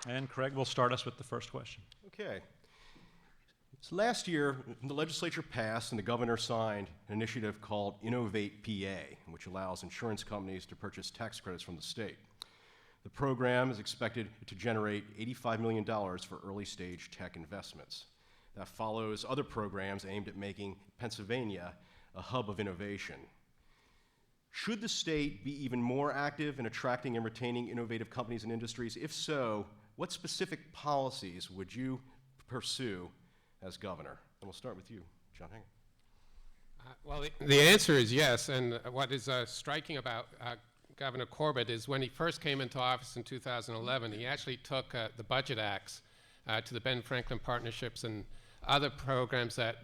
And Craig will start us with the first question. Okay. So last year, the legislature passed and the governor signed an initiative called Innovate PA, which allows insurance companies to purchase tax credits from the state. The program is expected to generate $85 million for early-stage tech investments. That follows other programs aimed at making Pennsylvania a hub of innovation. Should the state be even more active in attracting and retaining innovative companies and industries? If so, what specific policies would you pursue as governor? And we'll start with you, John Hanger. Well, the answer is yes, and what is striking about Governor Corbett is when he first came into office in 2011, he actually took the budget acts to the Ben Franklin partnerships and other programs that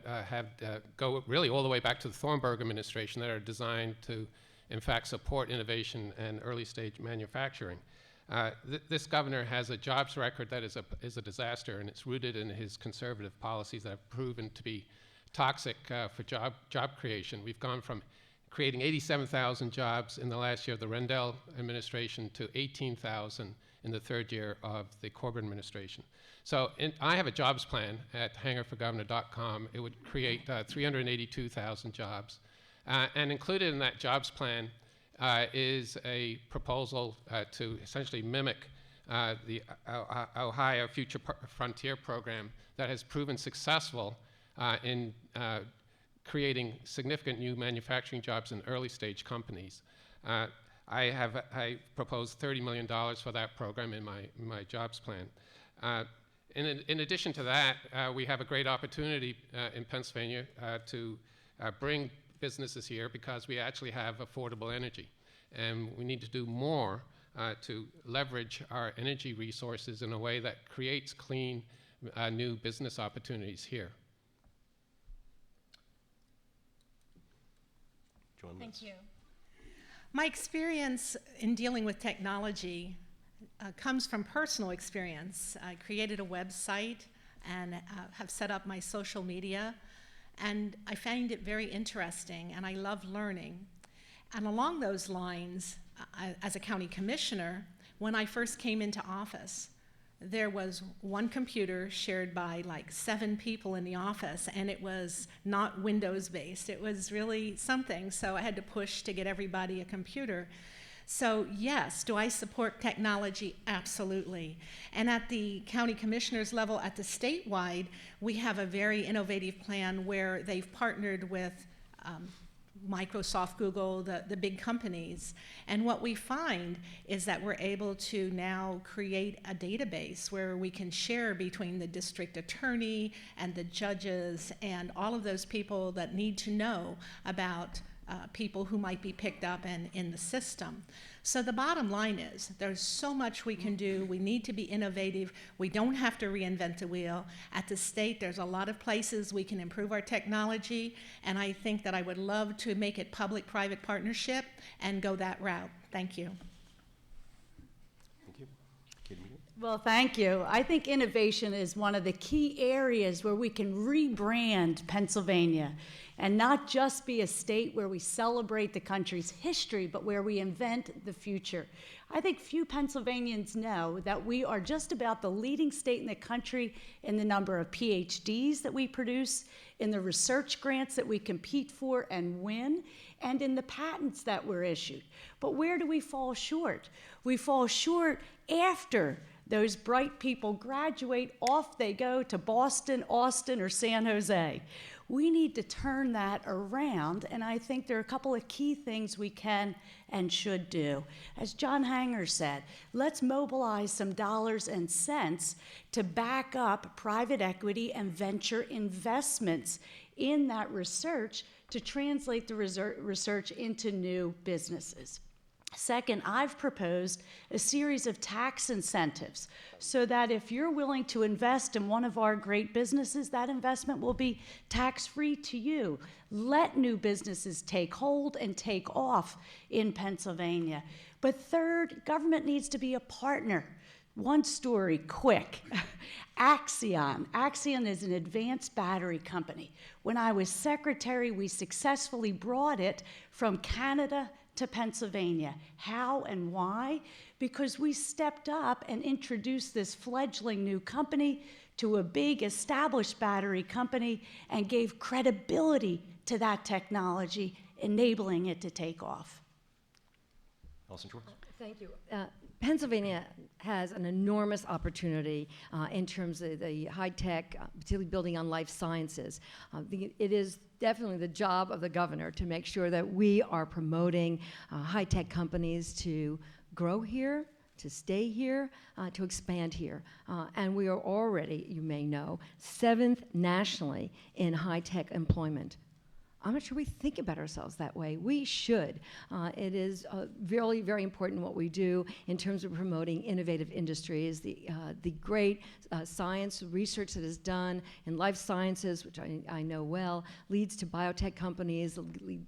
go really all the way back to the Thornburg administration that are designed to, in fact, support innovation and early stage manufacturing. This governor has a jobs record that is a disaster, and it's rooted in his conservative policies that have proven to be toxic for job creation. We've gone from creating 87,000 jobs in the last year of the Rendell administration to 18,000 in the third year of the Corbett administration. So I have a jobs plan at hangerforgovernor.com. It would create 382,000 jobs. And included in that jobs plan is a proposal to essentially mimic the Ohio Future Frontier program that has proven successful in creating significant new manufacturing jobs in early stage companies. I proposed $30 million for that program in my jobs plan. In addition to that, we have a great opportunity in Pennsylvania to bring businesses here because we actually have affordable energy. And we need to do more to leverage our energy resources in a way that creates clean new business opportunities here. Thank you. My experience in dealing with technology comes from personal experience. I created a website and have set up my social media, and I find it very interesting, and I love learning. And along those lines, as a county commissioner, when I first came into office, there was one computer shared by like 7 people in the office, and it was not Windows-based. It was really something, so I had to push to get everybody a computer. So yes, do I support technology? Absolutely. And at the county commissioners level, at the statewide, we have a very innovative plan where they've partnered with Microsoft, Google, the big companies. And what we find is that we're able to now create a database where we can share between the district attorney and the judges and all of those people that need to know about people who might be picked up and in the system. So the bottom line is there's so much we can do. We need to be innovative. We don't have to reinvent the wheel. At the state, there's a lot of places we can improve our technology, and I think that I would love to make it public-private partnership and go that route. Thank you. Thank you. Katie Meaden. Well, thank you. I think innovation is one of the key areas where we can rebrand Pennsylvania and not just be a state where we celebrate the country's history, but where we invent the future. I think few Pennsylvanians know that we are just about the leading state in the country in the number of PhDs that we produce, in the research grants that we compete for and win, and in the patents that were issued. But where do we fall short? We fall short after those bright people graduate, off they go to Boston, Austin, or San Jose. We need to turn that around, and I think there are a couple of key things we can and should do. As John Hanger said, let's mobilize some dollars and cents to back up private equity and venture investments in that research to translate the research into new businesses. Second, I've proposed a series of tax incentives so that if you're willing to invest in one of our great businesses, that investment will be tax-free to you. Let new businesses take hold and take off in Pennsylvania. But third, government needs to be a partner. One story, quick. Axion. Axion is an advanced battery company. When I was secretary, we successfully brought it from Canada to Pennsylvania. How and why? Because we stepped up and introduced this fledgling new company to a big established battery company and gave credibility to that technology, enabling it to take off. Alison Schwartz? Thank you. Pennsylvania has an enormous opportunity in terms of the high-tech, particularly building on life sciences. It is definitely the job of the governor to make sure that we are promoting high-tech companies to grow here, to stay here, to expand here. And we are already, you may know, 7th nationally in high-tech employment. I'm not sure we think about ourselves that way. We should. It is really very important what we do in terms of promoting innovative industries. The great science research that is done in life sciences, which I know well, leads to biotech companies,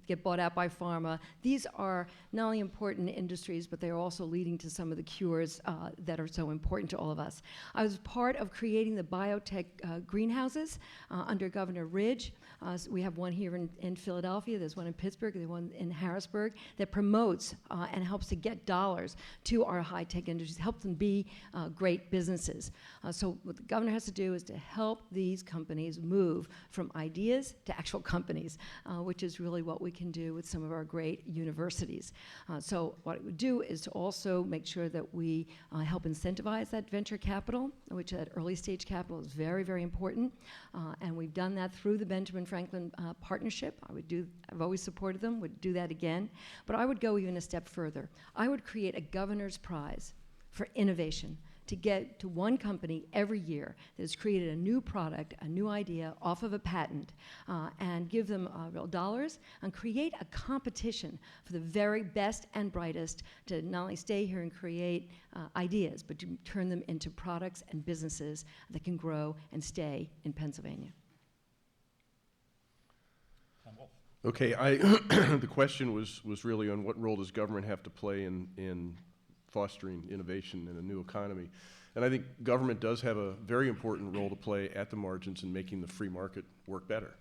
get bought out by pharma. These are not only important industries, but they are also leading to some of the cures that are so important to all of us. I was part of creating the biotech greenhouses under Governor Ridge. So we have one here in Philadelphia, there's one in Pittsburgh, there's one in Harrisburg that promotes and helps to get dollars to our high-tech industries, help them be great businesses. So what the governor has to do is to help these companies move from ideas to actual companies, which is really what we can do with some of our great universities. So what it would do is to also make sure that we help incentivize that venture capital, which that early stage capital is very, very important. And we've done that through the Benjamin Franklin Partnership. I've always supported them, would do that again. But I would go even a step further. I would create a governor's prize for innovation to get to one company every year that has created a new product, a new idea off of a patent, and give them real dollars and create a competition for the very best and brightest to not only stay here and create ideas, but to turn them into products and businesses that can grow and stay in Pennsylvania. Okay, the question was really on what role does government have to play in fostering innovation in a new economy. And I think government does have a very important role to play at the margins in making the free market work better.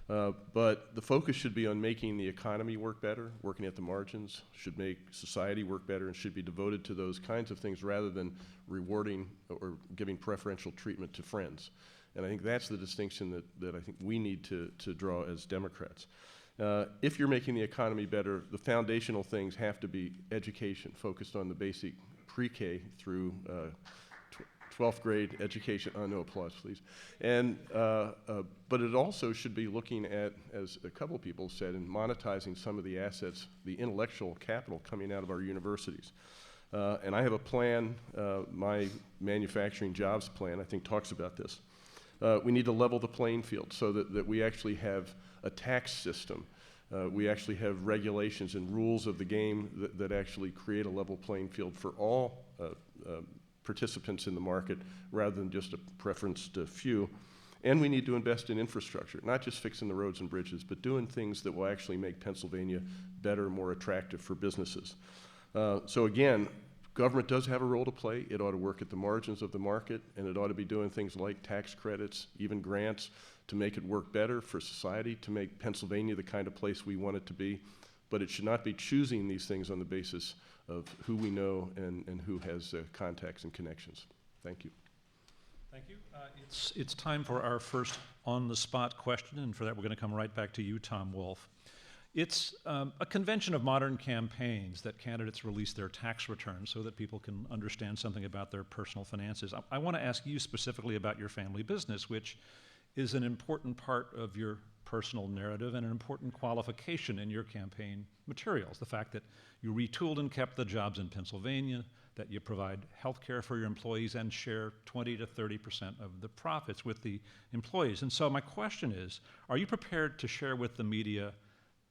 But the focus should be on making the economy work better, working at the margins, should make society work better, and should be devoted to those kinds of things rather than rewarding or giving preferential treatment to friends. And I think that's the distinction that I think we need to draw as Democrats. If you're making the economy better, the foundational things have to be education, focused on the basic pre-K through 12th grade education. No applause, please. And, but it also should be looking at, as a couple people said, and monetizing some of the assets, the intellectual capital coming out of our universities. And I have a plan, my manufacturing jobs plan, I think talks about this. We need to level the playing field so that we actually have a tax system. We actually have regulations and rules of the game that actually create a level playing field for all participants in the market rather than just a preference to few. And we need to invest in infrastructure, not just fixing the roads and bridges, but doing things that will actually make Pennsylvania better, more attractive for businesses. So again, government does have a role to play. It ought to work at the margins of the market, and it ought to be doing things like tax credits, even grants, to make it work better for society, to make Pennsylvania the kind of place we want it to be. But it should not be choosing these things on the basis of who we know and who has contacts and connections. Thank you. Thank you. It's time for our first on-the-spot question, and for that we're going to come right back to you, Tom Wolf. It's a convention of modern campaigns that candidates release their tax returns so that people can understand something about their personal finances. I want to ask you specifically about your family business, which is an important part of your personal narrative and an important qualification in your campaign materials. The fact that you retooled and kept the jobs in Pennsylvania, that you provide health care for your employees and share 20 to 30% of the profits with the employees. And so my question is, are you prepared to share with the media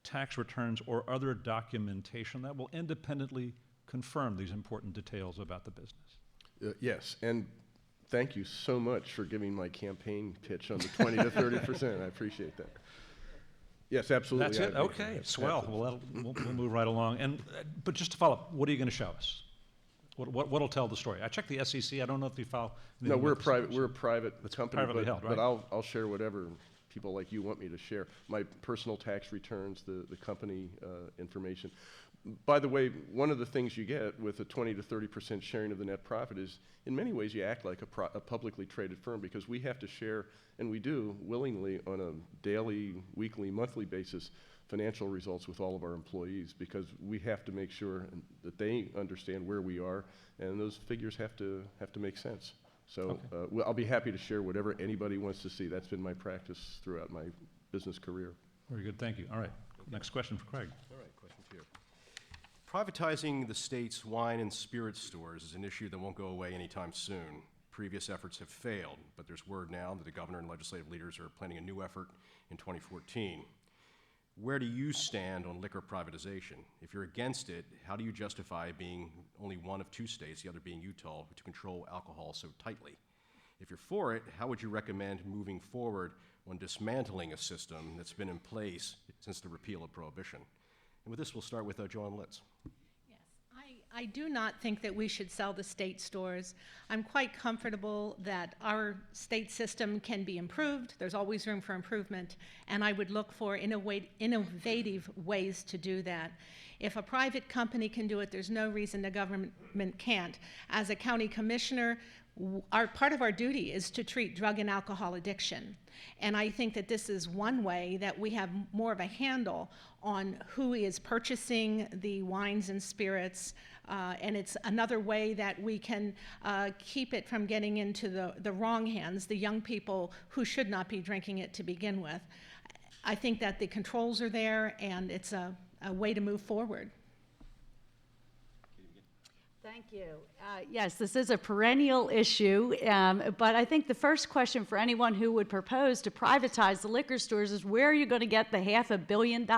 tax returns or other documentation that will independently confirm these important details about the business? Yes, and thank you so much for giving my campaign pitch on the 20 to 30%. I appreciate that. Yes, absolutely. That's it? Okay, swell. Well, we'll move right along. But just to follow up, what are you going to show us? What'll tell the story? I checked the SEC. I don't know if you file. No, we're a private company, privately held, right? But I'll share whatever people like you want me to share. My personal tax returns, the company information. by the way, one of the things you get with a 20 to 30% sharing of the net profit is, in many ways, you act like a publicly traded firm, because we have to share, and we do willingly on a daily, weekly, monthly basis, financial results with all of our employees, because we have to make sure that they understand where we are, and those figures have to make sense. So well, I'll be happy to share whatever anybody wants to see. That's been my practice throughout my business career. Very good, thank you. All right, next question for Craig. All right, question for you. Privatizing the state's wine and spirits stores is an issue that won't go away anytime soon. Previous efforts have failed, but there's word now that the governor and legislative leaders are planning a new effort in 2014. Where do you stand on liquor privatization? If you're against it, how do you justify being only one of 2 states, the other being Utah, to control alcohol so tightly? If you're for it, how would you recommend moving forward on dismantling a system that's been in place since the repeal of Prohibition? And with this, we'll start with Joan Litz. Yes, I do not think that we should sell the state stores. I'm quite comfortable that our state system can be improved. There's always room for improvement, and I would look for innovative ways to do that. If a private company can do it, there's no reason the government can't. As a county commissioner, part of our duty is to treat drug and alcohol addiction. And I think that this is one way that we have more of a handle on who is purchasing the wines and spirits, and it's another way that we can keep it from getting into the wrong hands, the young people who should not be drinking it to begin with. I think that the controls are there, and it's a way to move forward. Thank you. Yes, this is a perennial issue, but I think the first question for anyone who would propose to privatize the liquor stores is, where are you going to get the $500 million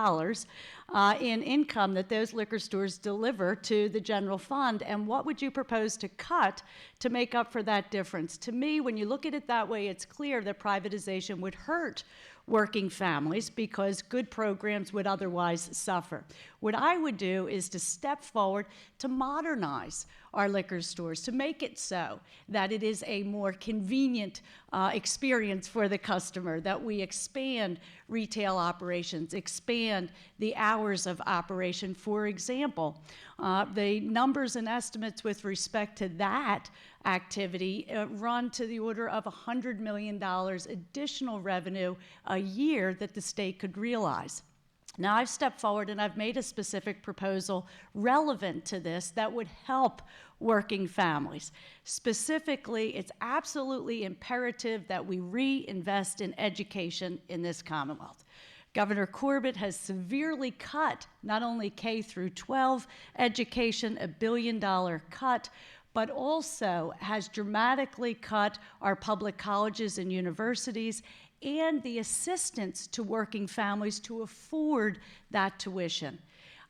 in income that those liquor stores deliver to the general fund, and what would you propose to cut to make up for that difference? To me, when you look at it that way, it's clear that privatization would hurt working families because good programs would otherwise suffer. What I would do is to step forward to modernize our liquor stores, to make it so that it is a more convenient experience for the customer, that we expand retail operations, expand the hours of operation. For example, the numbers and estimates with respect to that activity run to the order of $100 million additional revenue a year that the state could realize. Now, I've stepped forward and I've made a specific proposal relevant to this that would help working families. Specifically, it's absolutely imperative that we reinvest in education in this Commonwealth. Governor Corbett has severely cut not only K through 12 education, $1 billion cut, but also has dramatically cut our public colleges and universities and the assistance to working families to afford that tuition.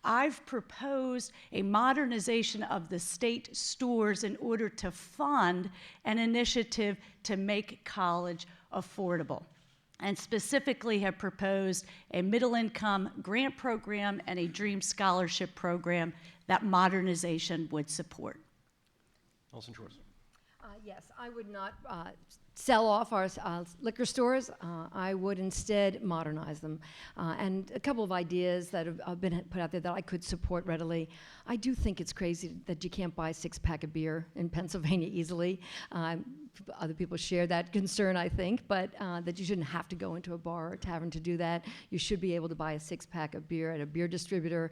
I've proposed a modernization of the state stores in order to fund an initiative to make college affordable, and specifically have proposed a middle-income grant program and a Dream Scholarship program that modernization would support. Nelson Shores. Yes, I would not sell off our liquor stores. I would instead modernize them. And a couple of ideas that have been put out there that I could support readily. I do think it's crazy that you can't buy a 6-pack of beer in Pennsylvania easily. Other people share that concern, I think, but that you shouldn't have to go into a bar or a tavern to do that. You should be able to buy a 6-pack of beer at a beer distributor.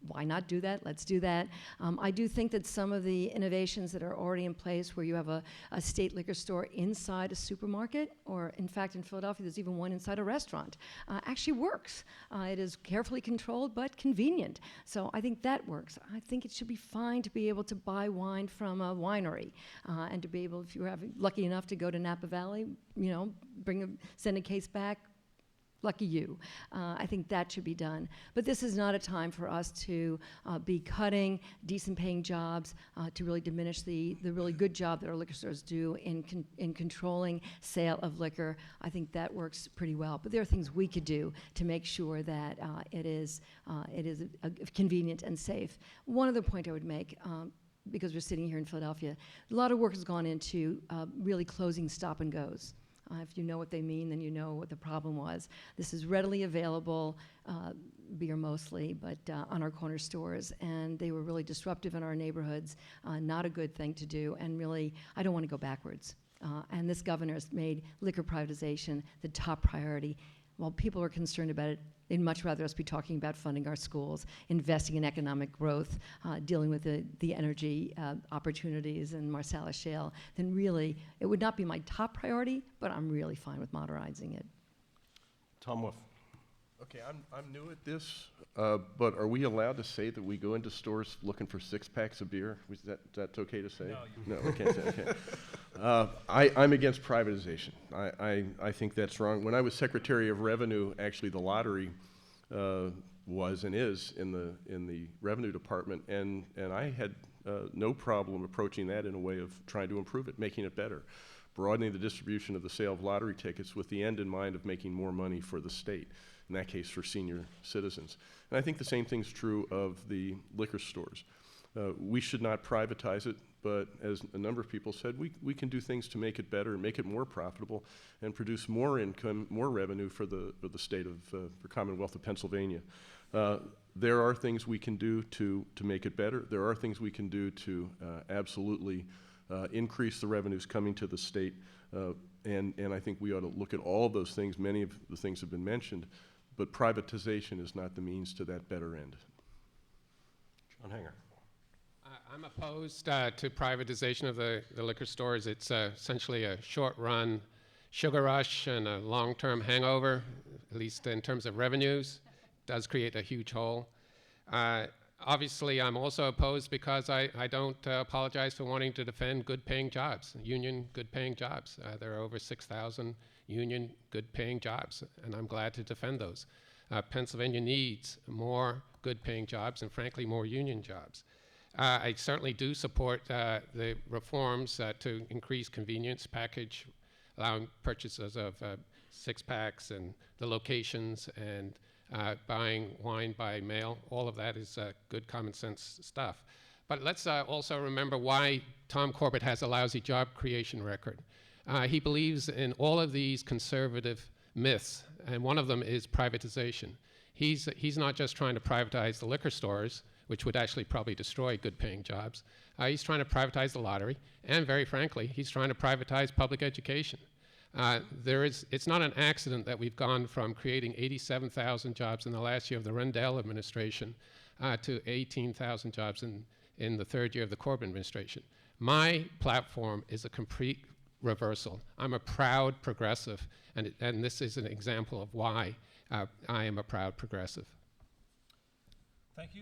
Why not do that? Let's do that. I do think that some of the innovations that are already in place, where you have a state liquor store inside a supermarket, or in fact in Philadelphia there's even one inside a restaurant, actually works. It is carefully controlled but convenient. So I think that works. I think it should be fine to be able to buy wine from a winery, and to be able, if you're lucky enough to go to Napa Valley, send a case back. Lucky you. I think that should be done. But this is not a time for us to be cutting decent paying jobs, to really diminish the really good job that our liquor stores do in controlling sale of liquor. I think that works pretty well. But there are things we could do to make sure that it is convenient and safe. One other point I would make, because we're sitting here in Philadelphia, a lot of work has gone into really closing stop and goes. If you know what they mean, then you know what the problem was. This is readily available, beer mostly, but on our corner stores, and they were really disruptive in our neighborhoods. Not a good thing to do, and really, I don't want to go backwards. And this governor has made liquor privatization the top priority. While people are concerned about it, they'd much rather us be talking about funding our schools, investing in economic growth, dealing with the energy opportunities in Marcellus Shale, then really, it would not be my top priority, but I'm really fine with modernizing it. Tom Wolf. Okay, I'm new at this, but are we allowed to say that we go into stores looking for 6-packs of beer? Is that okay to say? No, we can't say, okay. I'm against privatization. I think that's wrong. When I was Secretary of Revenue, actually the lottery was and is in the Revenue Department, and I had no problem approaching that in a way of trying to improve it, making it better, broadening the distribution of the sale of lottery tickets with the end in mind of making more money for the state, in that case for senior citizens. And I think the same thing's true of the liquor stores. We should not privatize it, but as a number of people said, we can do things to make it better and make it more profitable and produce more income, more revenue for the state of, the Commonwealth of Pennsylvania. There are things we can do to make it better. There are things we can do to absolutely increase the revenues coming to the state. And I think we ought to look at all of those things. Many of the things have been mentioned, but privatization is not the means to that better end. John Hanger. I'm opposed to privatization of the liquor stores. It's essentially a short-run sugar rush and a long-term hangover, at least in terms of revenues. It does create a huge hole. Obviously, I'm also opposed because I don't apologize for wanting to defend good-paying jobs, union good-paying jobs. There are over 6,000 union good-paying jobs, and I'm glad to defend those. Pennsylvania needs more good-paying jobs and, frankly, more union jobs. I certainly do support the reforms to increase convenience package, allowing purchases of 6-packs and the locations and buying wine by mail. All of that is good common sense stuff. But let's also remember why Tom Corbett has a lousy job creation record. He believes in all of these conservative myths, and one of them is privatization. He's not just trying to privatize the liquor stores, which would actually probably destroy good-paying jobs. He's trying to privatize the lottery, and very frankly, he's trying to privatize public education. It's not an accident that we've gone from creating 87,000 jobs in the last year of the Rendell administration to 18,000 jobs in the third year of the Corbett administration. My platform is a complete reversal. I'm a proud progressive, and this is an example of why I am a proud progressive. Thank you.